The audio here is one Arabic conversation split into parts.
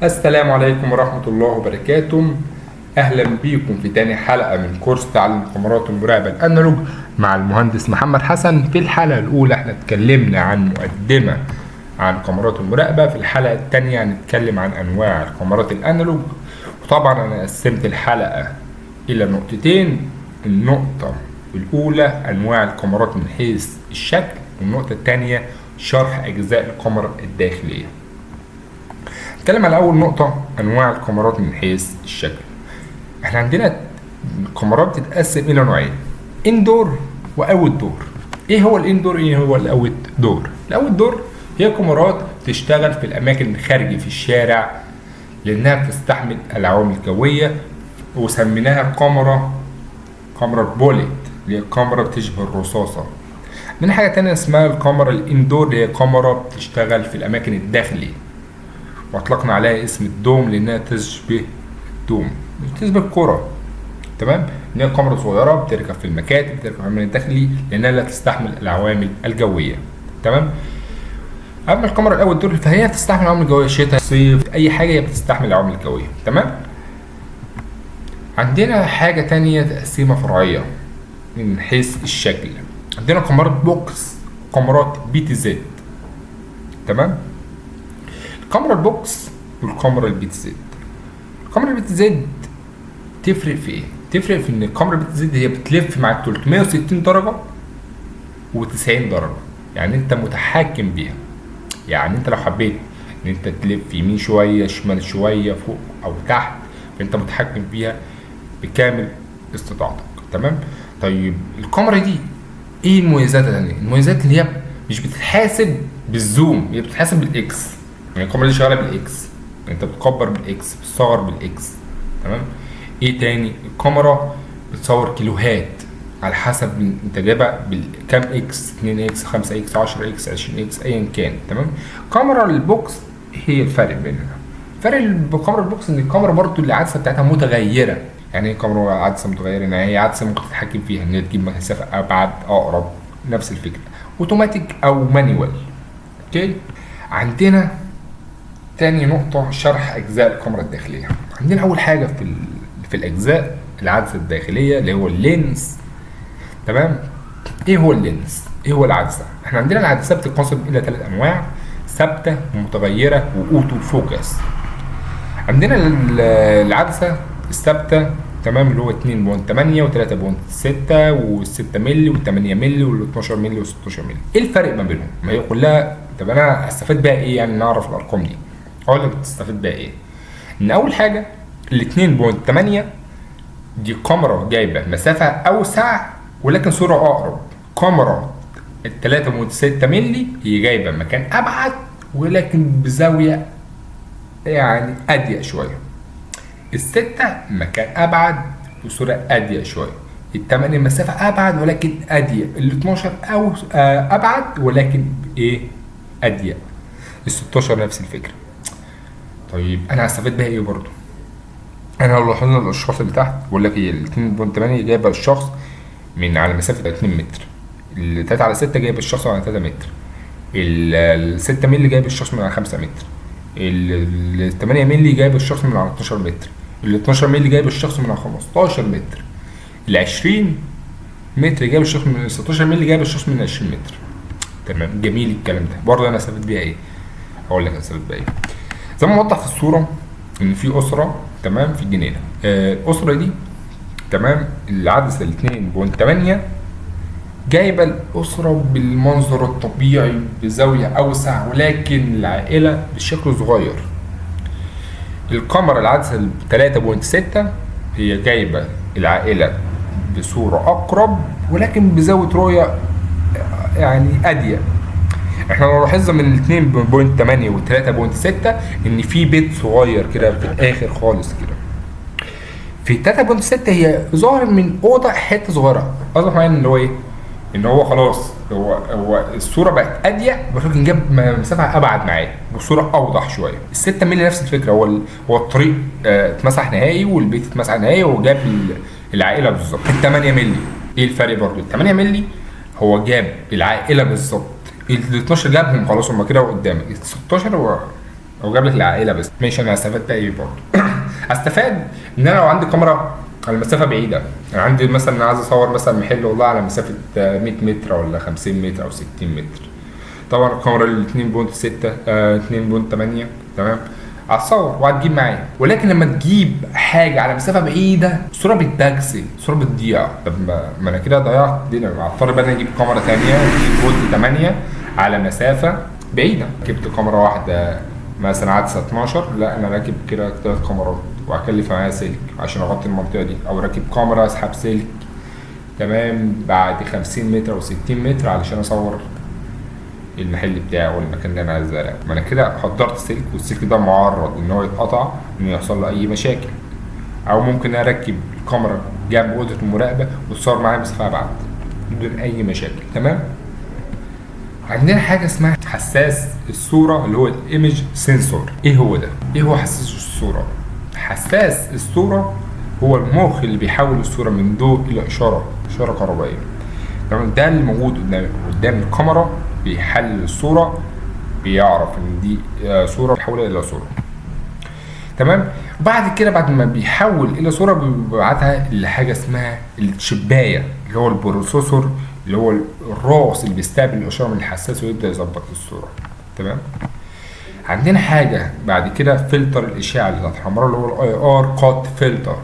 السلام عليكم ورحمة الله وبركاته. أهلا بيكم في تاني حلقة من كورس تعلم كاميرات المراقبة الأنالوج مع المهندس محمد حسن. في الحلقة الأولى احنا اتكلمنا عن مقدمة عن كاميرات المراقبة. في الحلقة التانية هنتكلم عن أنواع الكاميرات الأنالوج، وطبعا أنا قسمت الحلقة إلى نقطتين. النقطة الأولى أنواع الكاميرات من حيث الشكل، والنقطة التانية شرح أجزاء الكاميرا الداخلية. نتكلم على أول نقطة أنواع الكاميرات من حيث الشكل. احنا عندنا الكاميرات بتتقسم إلى نوعين، إندور وأوت دور. إيه هو الإندور؟ إيه هو الأوت دور؟ الأوت دور هي كاميرات تشتغل في الأماكن الخارجية في الشارع، لأنها بتستحمل العوامل الجوية، وسميناها كاميرا بوليت، اللي هي كاميرا بتشبه الرصاصة. من حاجة تانية اسمها الكاميرا الإندور، اللي هي كاميرا بتشتغل في الأماكن الداخلية، واطلقنا عليها اسم الدوم لانها تشبه الدوم، تشبه الكرة. تمام، ان هي كاميرا صغيره بتركب في المكاتب، بتركب في الاماكن الداخلي لانها لا تستحمل العوامل الجويه. تمام. اما الكاميرا الاول دور فهي بتستحمل العوامل الجويه، شتاء صيف اي حاجه هي بتستحمل العوامل الجويه. تمام. عندنا حاجه تانية تقسيمه فرعيه من حيث الشكل. عندنا كاميرات بوكس، كاميرات بي تي زد. تمام. الكاميرا البوكس والكاميرا البي تي زد. الكاميرا البي تي زد تفرق في ايه؟ تفرق في ان الكاميرا البي تي زد هي بتلف معاك 360 درجه و90 درجه، يعني انت متحكم بيها. يعني انت لو حبيت ان انت تلف يمين شويه شمال شويه فوق او تحت، فانت متحكم بيها بكامل استطاعتك. تمام. طيب الكاميرا دي ايه مميزاتها؟ المميزات اللي هي مش بتتحاسب بالزوم، هي بتتحاسب بالاكس. يعني الكاميرا دي شغاله بالاكس، انت بتكبر بالاكس، بتصغر بالاكس. تمام. ايه تاني؟ الكاميرا بتصور كيلوهات على حسب انت جايبها بالكام اكس، 2 اكس 5 اكس 10 اكس 20 اكس ايا كان. تمام. كاميرا البوكس هي الفرق بينها. فرق بكاميرا البوكس ان الكاميرا برضو العدسه بتاعتها متغيره. يعني ايه كاميرا عدسه متغيره؟ يعني هي عدسه ممكن تتحكم فيها ان هي تجيب مسافه ابعد اقرب، نفس الفكره، اوتوماتيك او مانيوال. اوكي. عندنا تاني نقطة شرح أجزاء الكاميرا الداخلية. عندنا أول حاجة في الأجزاء العدسة الداخلية اللي هو اللينس. تمام. إيه هو اللينس؟ إيه هو العدسة؟ إحنا عندنا العدسة بتنقسم إلى 3 أنواع: ثابتة ومتغيرة وأوتو فوكس. عندنا العدسة الثابتة، تمام، اللي هو 2.8 و3.6 و6 مللي و8 مللي وال12 مللي و16 مللي. ايه الفرق ما بينهم؟ ما هي كلها. طب انا هستفاد بيها ايه؟ يعني نعرف الارقام دي. اقول لك تستفاد بيها ايه. ان اول حاجه ال 2.8 دي كاميرا جايبه مسافه اوسع ولكن صوره اقرب. كاميرا ال 3.6 مللي هي جايبه مكان ابعد ولكن بزاويه يعني اضيق شويه. الستة مكان ابعد وصورة اضيق شوية. التمانية مسافة ابعد ولكن اضيق. ال12 او ابعد ولكن ايه؟ اضيق. ال16 نفس الفكرة. طيب انا هستفاد بيها ايه برضو؟ انا لو لاحظنا الاشخاص اللي تحت بقول لك ايه، ال 2.8 جايبه الشخص من على مسافة 2 متر، ال 3 على 6 جايب الشخص على 3 متر، ال 6 مللي جايب الشخص من على 5 متر، ال 8 مللي جايب الشخص من على 12 متر، ال 12 مللي جايب الشخص من على 15 متر، ال 20 متر جايب الشخص من 16 مللي جايب الشخص من 20 متر. تمام. جميل الكلام ده. برضه انا استفدت بيها ايه؟ هقول لك انا استفدت بيها ايه. زي ما موضح في الصوره ان في اسره، تمام، في الجنينه. الاسره دي، تمام، العدسه ال 2.8 جايبه الاسره بالمنظر الطبيعي بزاويه اوسع ولكن العائله بشكل صغير. الكاميرا العدسه ال 3.6 هي جايبه العائله بصوره اقرب ولكن بزاويه رؤيه يعني اضيق. احنا لو لاحظنا من ال 2.8 وال 3.6 ان في بيت صغير كده في الاخر خالص كده. في 3.6 هي ظاهر من اوضه حته صغيره. قصدك معايا ان هو ايه؟ ان هو خلاص هو الصوره بقت اضيق ولكن جاب مسافه ابعد معاه بصوره اوضح شويه. ال6 مللي نفس الفكره، هو الطريق اتمسح نهائي والبيت اتمسح نهائي وجاب العائله بالظبط. ال8 مللي ايه الفرق برضه؟ ال8 مللي هو جاب العائله بالظبط، ال12 جابهم خلاص هم كده قدامك، ال16 هو او جاب لك العائله بس. ماشي، انا هستفاد بقى ايه برضه؟ هستفاد ان انا لو عندي كاميرا على مسافه بعيده، انا عندي مثلا انا عايز اصور مثلا محل والله على مسافه 100 متر ولا 50 متر او 60 متر. طبعا الكاميرا ال 2.6 2.8 تمام هتصور وهتجيب معايا. ولكن لما تجيب حاجه على مسافه بعيده الصوره بتبكسل، الصوره بتضيع. طب ما انا كده ضيعت دي، انا هضطر بقى اجيب كاميرا ثانيه 2.8 على مسافه بعيده. جبت كاميرا واحده مثلا عدسه 12، لا انا راكب كده 3 كاميرات وهكلف معايا سلك عشان اغطي المنطقه دي، او راكب كاميرا اسحب سلك تمام بعد 50 متر او 60 متر علشان اصور المحل بتاعي او المكان اللي انا عايز اراقبه. ما انا كده حضرت سلك، والسلك ده معرض ان هو يتقطع انه يحصل له اي مشاكل. او ممكن اركب الكاميرا جنب اوضه المراقبه وتصور معايا مسافه ابعد بدون اي مشاكل. تمام. عندنا حاجه اسمها حساس الصوره اللي هو الايمج سنسور. ايه هو ده؟ ايه هو حساس الصوره؟ حساس الصوره هو المخ اللي بيحول الصوره من ضوء الى اشاره كهربائيه. تمام. ده اللي موجود قدام الكاميرا، بيحلل الصوره، بيعرف ان دي صوره بيحولها الى صوره. تمام. وبعد كده بعد ما بيحول الى صوره بيبعتها لحاجه اسمها الشبايه اللي هو البروسيسور اللي هو الراس اللي بيستقبل الاشاره من الحساس ويبدا يظبط الصوره. تمام. عندنا حاجه بعد كده فلتر الاشعه اللي بتاعت الحمراء اللي هو الاي ار كات فلتر.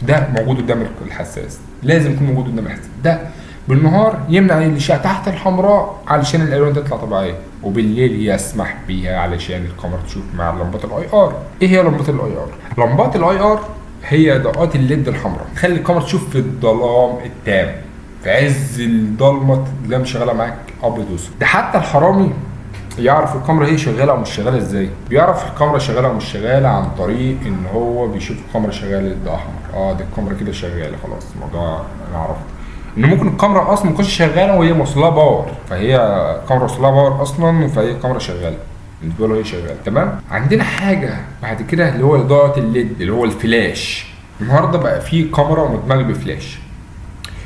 ده موجود قدام الحساس، لازم يكون موجود قدام الحساس. ده بالنهار يمنع الاشعه تحت الحمراء علشان الالوان تطلع طبيعيه، وبالليل يسمح بيها علشان الكاميرا تشوف مع لمبات الاي ار. ايه هي لمبات الاي ار؟ لمبات الاي ار هي ضوءات الليد الحمراء، تخلي الكاميرا تشوف في الظلام التام، في عز الضلمه اللي مش شغاله معاك ابيض واسود. ده حتى الحرامي يعرف الكاميرا هي شغاله او مش شغاله ازاي. بيعرف الكاميرا شغاله او مش شغاله عن طريق ان هو بيشوف الكاميرا شغاله ده احمر، دي الكاميرا كده شغاله خلاص. الموضوع انا عرفت ان ممكن الكاميرا اصلا ما تكونش شغاله وهي موصلها باور، فهي كاميرا موصلها باور اصلا فهي الكاميرا شغاله بالنسبه له، هي شغاله. تمام. عندنا حاجه بعد كده اللي هو اضاءه الليد اللي هو الفلاش. النهارده بقى في كاميرا مدمجه بفلاش.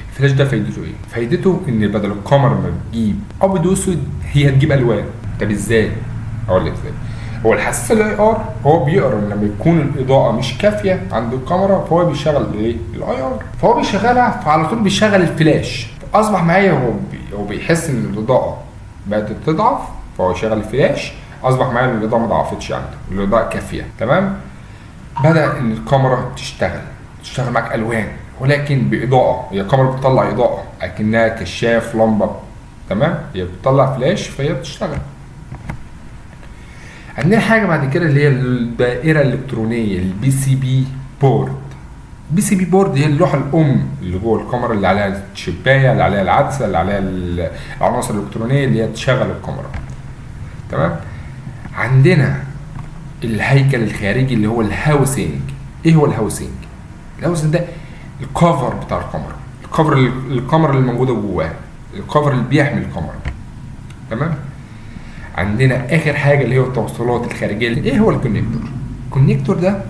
الفلاش ده فايدته ايه؟ فايدته ان بدل الكاميرا ما بتجيب ابيض واسود هي هتجيب الوان. طب ازاي؟ اقول لك ازاي. هو الحساس الاي ار هو بيقرا لما يكون الاضاءه مش كافيه عند الكاميرا فهو بيشغل ايه؟ الاي ار، فهو بيشغلها فعلى طول بيشغل الفلاش. اصبح معايا هو بيحس ان الاضاءه بقت تضعف فهو يشغل الفلاش، اصبح معايا ان الاضاءه ما ضعفتش عنده، الاضاءه كافيه. تمام. بدا ان الكاميرا تشتغل معاك الوان ولكن باضاءه. هي الكاميرا بتطلع اضاءه اكنها كشاف لمبه. تمام. هي بتطلع فلاش فهي بتشتغل. عندنا حاجه بعد كده اللي هي الدائره الالكترونيه البي سي بي بورد. البي سي بي بورد هي اللوحه الام اللي جوه الكاميرا اللي عليها الشبايه اللي عليها العدسه اللي عليها العناصر الالكترونيه اللي هي تشغل الكاميرا. تمام. عندنا الهيكل الخارجي اللي هو الهاوسنج. ايه هو الهاوسنج؟ الهاوسنج ده الكفر بتاع الكاميرا، الكاميرا اللي موجوده جواها، الكفر اللي بيحمي الكاميرا. تمام. عندنا اخر حاجه اللي هي التوصيلات الخارجيه. ايه هو الكونكتور؟ الكونكتور ده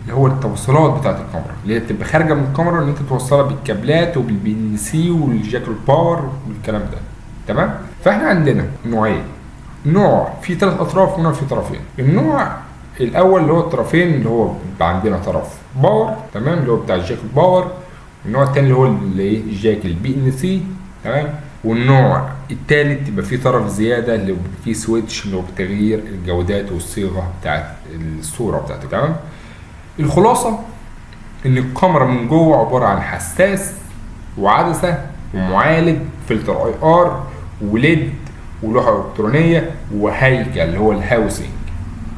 اللي هو التوصيلات بتاعت الكاميرا اللي هي بتبقى خارجه من الكاميرا ان انت توصلها بالكابلات وبالبي ان سي والجاك الباور والكلام ده. تمام. فاحنا عندنا نوعين، نوع فيه 3 اطراف ونوع فيه طرفين. النوع الاول اللي هو الطرفين اللي هو بيبقى عندنا طرف باور تمام اللي هو بتاع الجاك الباور، والنوع الثاني اللي هو الجاك البي ان سي. تمام. والنوع الثالث يبقى فيه طرف زياده اللي فيه سويتش اللي هو بتغيير الجودات والصيغه بتاعت الصوره بتاعته. تمام. الخلاصه ان الكاميرا من جوه عباره عن حساس وعدسه ومعالج فلتر اي ار وليد ولوحه الكترونيه وهيكل اللي هو الهاوسنج.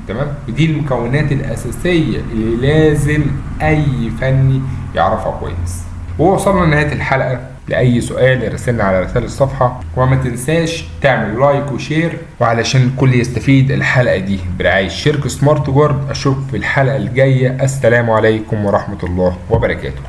تمام. ودي المكونات الاساسيه اللي لازم اي فني يعرفها كويس. ووصلنا لنهايه الحلقه. لأي سؤال ارسلنا على رسائل الصفحة، وما تنساش تعمل لايك وشير. وعلشان الكل يستفيد الحلقة دي برعاية شركة سمارت جارد. أشوفكم في الحلقة الجاية. السلام عليكم ورحمة الله وبركاته.